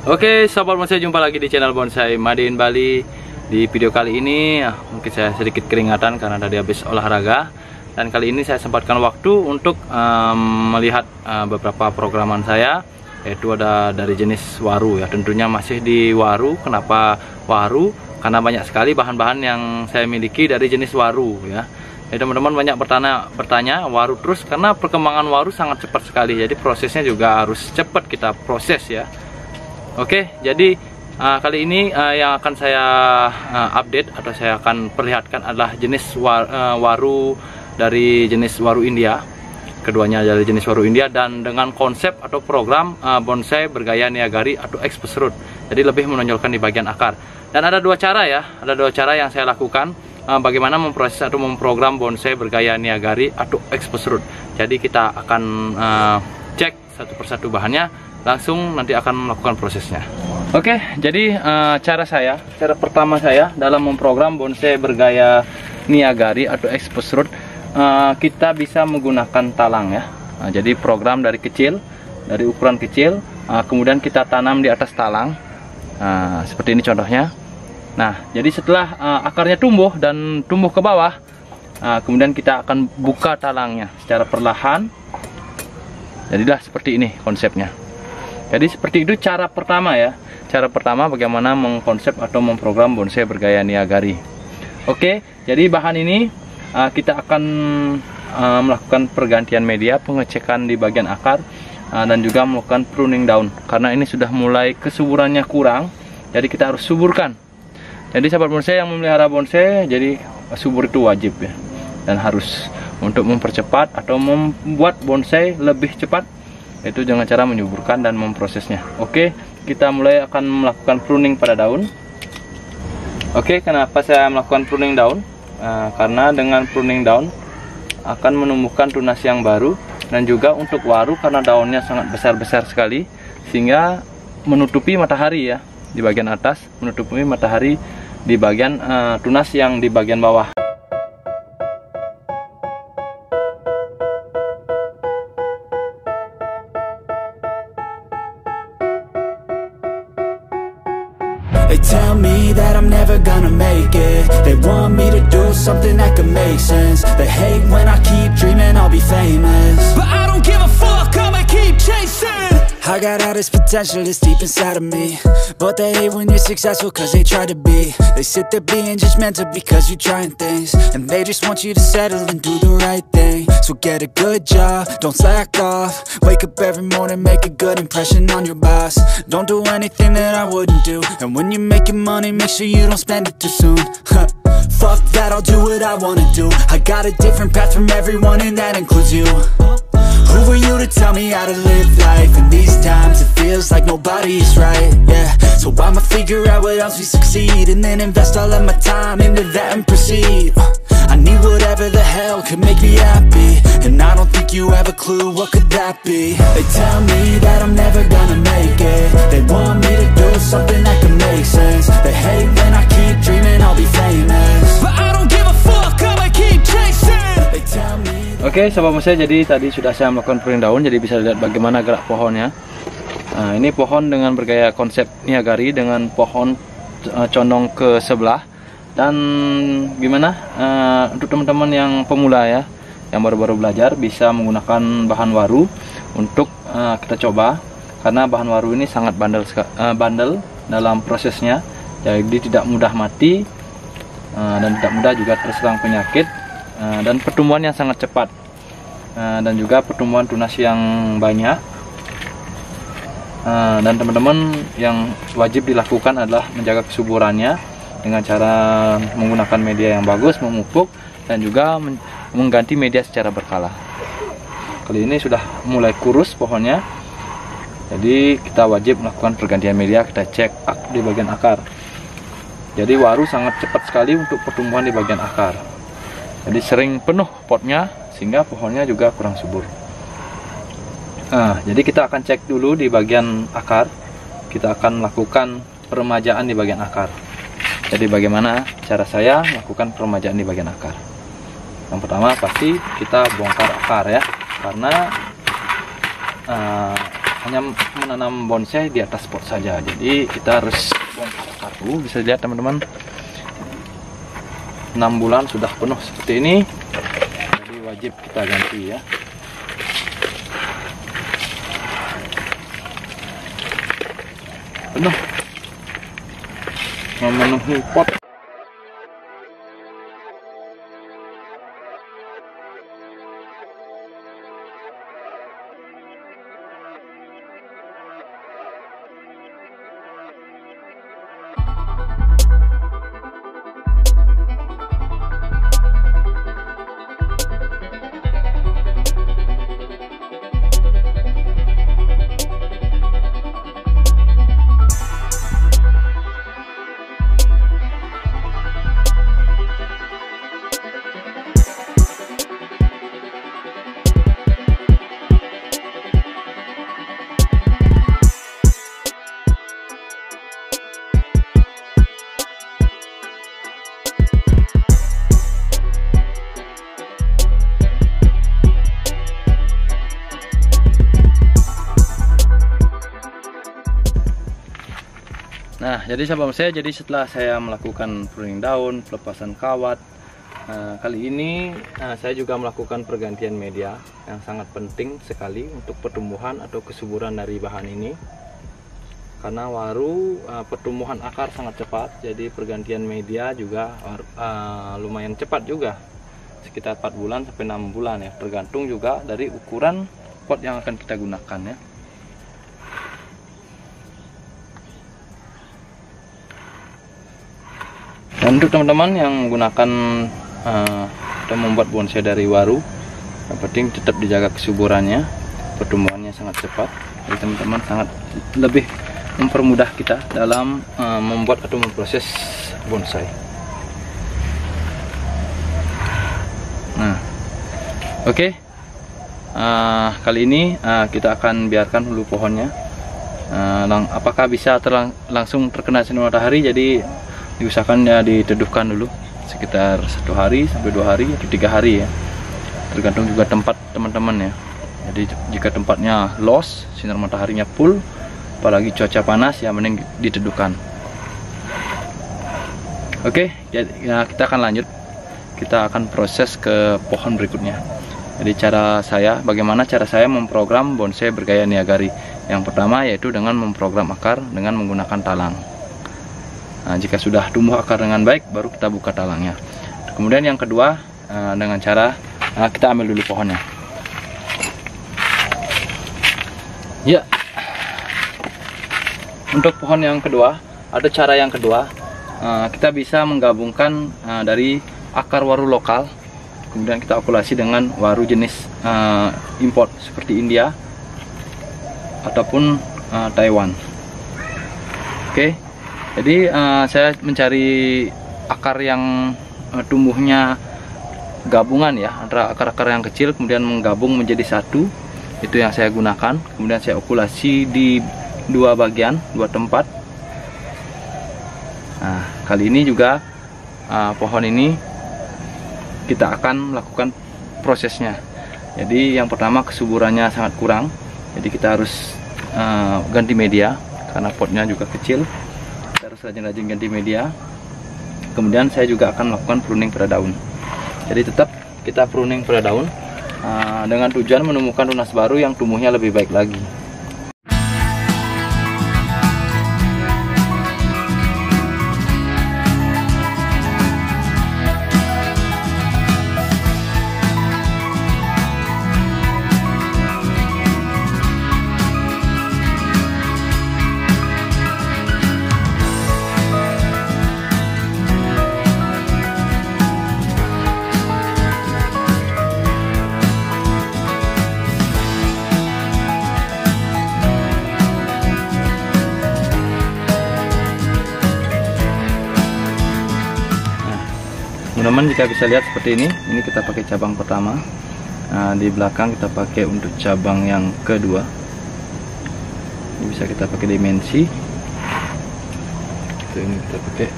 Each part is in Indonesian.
Oke, sobat bonsai, jumpa lagi di channel Bonsai Made in Bali. Di video kali ini mungkin saya sedikit keringatan karena tadi habis olahraga. Dan kali ini saya sempatkan waktu untuk melihat beberapa programan saya, yaitu ada dari jenis waru ya. Tentunya masih di waru. Kenapa waru? Karena banyak sekali bahan-bahan yang saya miliki dari jenis waru ya. Jadi teman-teman banyak bertanya waru terus, karena perkembangan waru sangat cepat sekali. Jadi prosesnya juga harus cepat kita proses ya. Oke, jadi kali ini yang akan saya update atau saya akan perlihatkan adalah jenis waru dari jenis waru India. Keduanya dari jenis waru India dan dengan konsep atau program bonsai bergaya Niagari atau exposed root. Jadi lebih menonjolkan di bagian akar. Dan ada dua cara ya, ada dua cara yang saya lakukan bagaimana memproses atau memprogram bonsai bergaya Niagari atau exposed root. Jadi kita akan cek satu persatu bahannya. Langsung nanti akan melakukan prosesnya. Oke, jadi cara pertama saya dalam memprogram bonsai bergaya Niagari atau exposed root, kita bisa menggunakan talang ya. Jadi program dari kecil, dari ukuran kecil, kemudian kita tanam di atas talang. Seperti ini contohnya. Nah, jadi setelah akarnya tumbuh dan tumbuh ke bawah, kemudian kita akan buka talangnya secara perlahan. Jadilah seperti ini konsepnya. Jadi seperti itu cara pertama ya. Cara pertama bagaimana mengkonsep atau memprogram bonsai bergaya Niagari. Oke, jadi bahan ini kita akan melakukan pergantian media, pengecekan di bagian akar, dan juga melakukan pruning daun. Karena ini sudah mulai kesuburannya kurang, jadi kita harus suburkan. Jadi sahabat bonsai yang memelihara bonsai, jadi subur itu wajib ya. Dan harus untuk mempercepat atau membuat bonsai lebih cepat, itu dengan cara menyuburkan dan memprosesnya. Oke, kita mulai akan melakukan pruning pada daun. Oke, kenapa saya melakukan pruning daun? Karena dengan pruning daun akan menumbuhkan tunas yang baru, dan juga untuk waru karena daunnya sangat besar-besar sekali sehingga menutupi matahari ya di bagian atas, menutupi matahari di bagian tunas yang di bagian bawah. They tell me that I'm never gonna make it. They want me to do something that could make sense. They hate when I keep dreaming I'll be famous, but I don't give a fuck, I'ma keep chasing. I got all this potential that's deep inside of me, but they hate when you're successful cause they try to be. They sit there being judgmental because you're trying things, and they just want you to settle and do the right thing. So get a good job, don't slack off. Wake up every morning, make a good impression on your boss. Don't do anything that I wouldn't do, and when you're making money, make sure you don't spend it too soon. Fuck that, I'll do what I wanna do. I got a different path from everyone, and that includes you. Who are you to tell me how to live life? In these times it feels like nobody's right, yeah. So I'ma figure out what else we succeed, and then invest all of my time into that and proceed. I need whatever the hell could make me happy, and I don't think you have a clue what could that be. They tell me that I'm never gonna make it. They want me to do something that can make sense. They hate when I keep dreaming I'll be famous, but I don't give a fuck, I'ma keep chasing. They tell me. Oke, sobat bonsai, jadi tadi sudah saya melakukan pruning daun, jadi bisa lihat bagaimana gerak pohonnya. Nah, ini pohon dengan bergaya konsep Niagari dengan pohon condong ke sebelah. Dan gimana untuk teman-teman yang pemula ya, yang baru-baru belajar, bisa menggunakan bahan waru untuk kita coba, karena bahan waru ini sangat bandel dalam prosesnya, jadi tidak mudah mati dan tidak mudah juga terserang penyakit, dan pertumbuhan yang sangat cepat, dan juga pertumbuhan tunas yang banyak. Dan teman-teman yang wajib dilakukan adalah menjaga kesuburannya dengan cara menggunakan media yang bagus, memupuk, dan juga mengganti media secara berkala. Kali ini sudah mulai kurus pohonnya, jadi kita wajib melakukan pergantian media. Kita cek di bagian akar. Jadi waru sangat cepat sekali untuk pertumbuhan di bagian akar, jadi sering penuh potnya sehingga pohonnya juga kurang subur. Jadi kita akan cek dulu di bagian akar. Kita akan melakukan peremajaan di bagian akar. Jadi bagaimana cara saya melakukan peremajaan di bagian akar? Yang pertama pasti kita bongkar akar ya, karena hanya menanam bonsai di atas pot saja. Jadi kita harus bongkar akar dulu. Bisa dilihat teman-teman, 6 bulan sudah penuh seperti ini. Jadi wajib kita ganti ya. Penuh, memenuhi pot. Nah, jadi sahabat saya, setelah saya melakukan pruning daun, pelepasan kawat, kali ini saya juga melakukan pergantian media yang sangat penting sekali untuk pertumbuhan atau kesuburan dari bahan ini. Karena waru pertumbuhan akar sangat cepat, jadi pergantian media juga lumayan cepat juga, sekitar 4 bulan sampai 6 bulan ya, tergantung juga dari ukuran pot yang akan kita gunakan ya. Dan untuk teman-teman yang menggunakan atau membuat bonsai dari waru, yang penting tetap dijaga kesuburannya, pertumbuhannya sangat cepat. Jadi teman-teman sangat lebih mempermudah kita dalam membuat atau memproses bonsai. Nah, oke. Kali ini kita akan biarkan hulu pohonnya. Apakah bisa langsung terkena sinar matahari? Jadi diusahakan ya diteduhkan dulu sekitar 1 hari sampai 2 hari atau 3 hari ya, tergantung juga tempat teman-teman ya. Jadi jika tempatnya los, sinar mataharinya full, apalagi cuaca panas, ya mending diteduhkan. Oke, ya kita akan lanjut, kita akan proses ke pohon berikutnya. Jadi bagaimana cara saya memprogram bonsai bergaya Niagari. Yang pertama yaitu dengan memprogram akar dengan menggunakan talang. Nah, jika sudah tumbuh akar dengan baik, baru kita buka talangnya. Kemudian yang kedua, dengan cara kita ambil dulu pohonnya. Ya, untuk pohon yang kedua, ada cara yang kedua. Kita bisa menggabungkan dari akar waru lokal, kemudian kita okulasi dengan waru jenis import seperti India ataupun Taiwan. Oke. Jadi saya mencari akar yang tumbuhnya gabungan ya, antara akar-akar yang kecil kemudian menggabung menjadi satu. Itu yang saya gunakan. Kemudian saya okulasi di 2 bagian, 2 tempat. Nah, kali ini juga pohon ini kita akan melakukan prosesnya. Jadi yang pertama, kesuburannya sangat kurang, jadi kita harus ganti media karena potnya juga kecil. Rajin-rajin ganti media. Kemudian saya juga akan melakukan pruning pada daun. Jadi tetap kita pruning pada daun dengan tujuan menemukan tunas baru yang tumbuhnya lebih baik lagi. Teman-teman jika bisa lihat seperti ini kita pakai cabang pertama. Nah, di belakang kita pakai untuk cabang yang kedua. Ini bisa kita pakai dimensi. Ini kita pakai.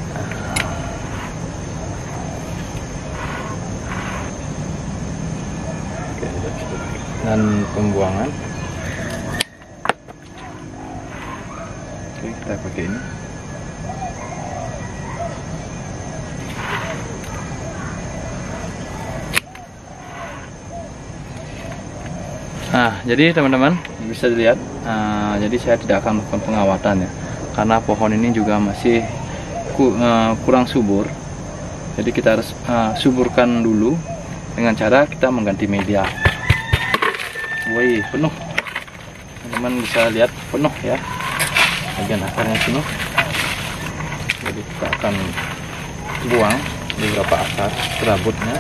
Dan pembuangan. seperti ini. Nah, jadi teman-teman bisa dilihat, jadi saya tidak akan melakukan pengawatan ya, karena pohon ini juga masih kurang subur. Jadi kita harus suburkan dulu dengan cara kita mengganti media. Woi, penuh. Teman-teman bisa lihat penuh ya, bagian akarnya penuh. Jadi kita akan buang beberapa akar serabutnya.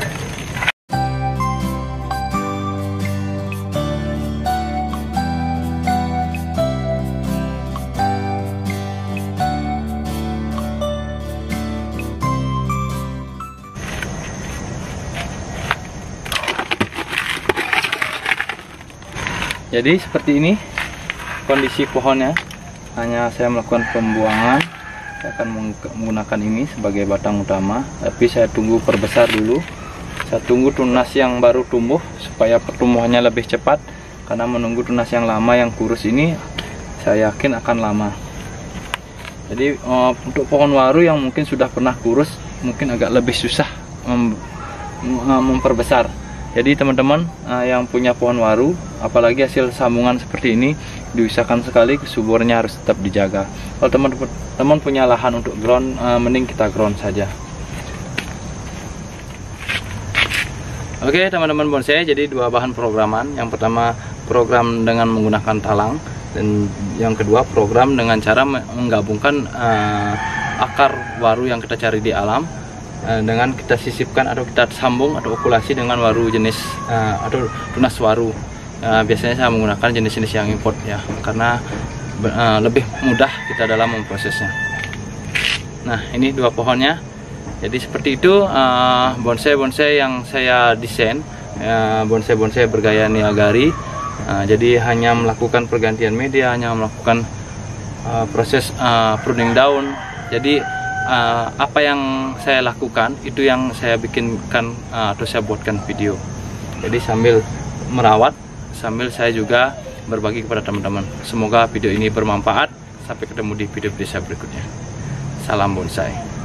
Jadi seperti ini kondisi pohonnya. Hanya saya melakukan pembuangan. Saya akan menggunakan ini sebagai batang utama, tapi saya tunggu perbesar dulu. Saya tunggu tunas yang baru tumbuh supaya pertumbuhannya lebih cepat, karena menunggu tunas yang lama yang kurus ini saya yakin akan lama. Jadi untuk pohon waru yang mungkin sudah pernah kurus mungkin agak lebih susah memperbesar. Jadi teman-teman yang punya pohon waru, apalagi hasil sambungan seperti ini, diusahakan sekali kesuburannya harus tetap dijaga. Kalau teman-teman punya lahan untuk ground, mending kita ground saja. Oke teman-teman bonsai, jadi dua bahan programan. Yang pertama program dengan menggunakan talang, dan yang kedua program dengan cara menggabungkan akar waru yang kita cari di alam dengan kita sisipkan atau kita sambung atau okulasi dengan waru jenis atau tunas waru. Biasanya saya menggunakan jenis-jenis yang import ya, karena lebih mudah kita dalam memprosesnya. Nah, ini dua pohonnya. Jadi seperti itu bonsai-bonsai yang saya desain, bonsai-bonsai bergaya Niagari. Jadi hanya melakukan pergantian media, hanya melakukan proses pruning daun. Jadi apa yang saya lakukan itu yang saya bikinkan atau saya buatkan video. Jadi sambil merawat, sambil saya juga berbagi kepada teman-teman. Semoga video ini bermanfaat. Sampai ketemu di video-video saya berikutnya. Salam bonsai.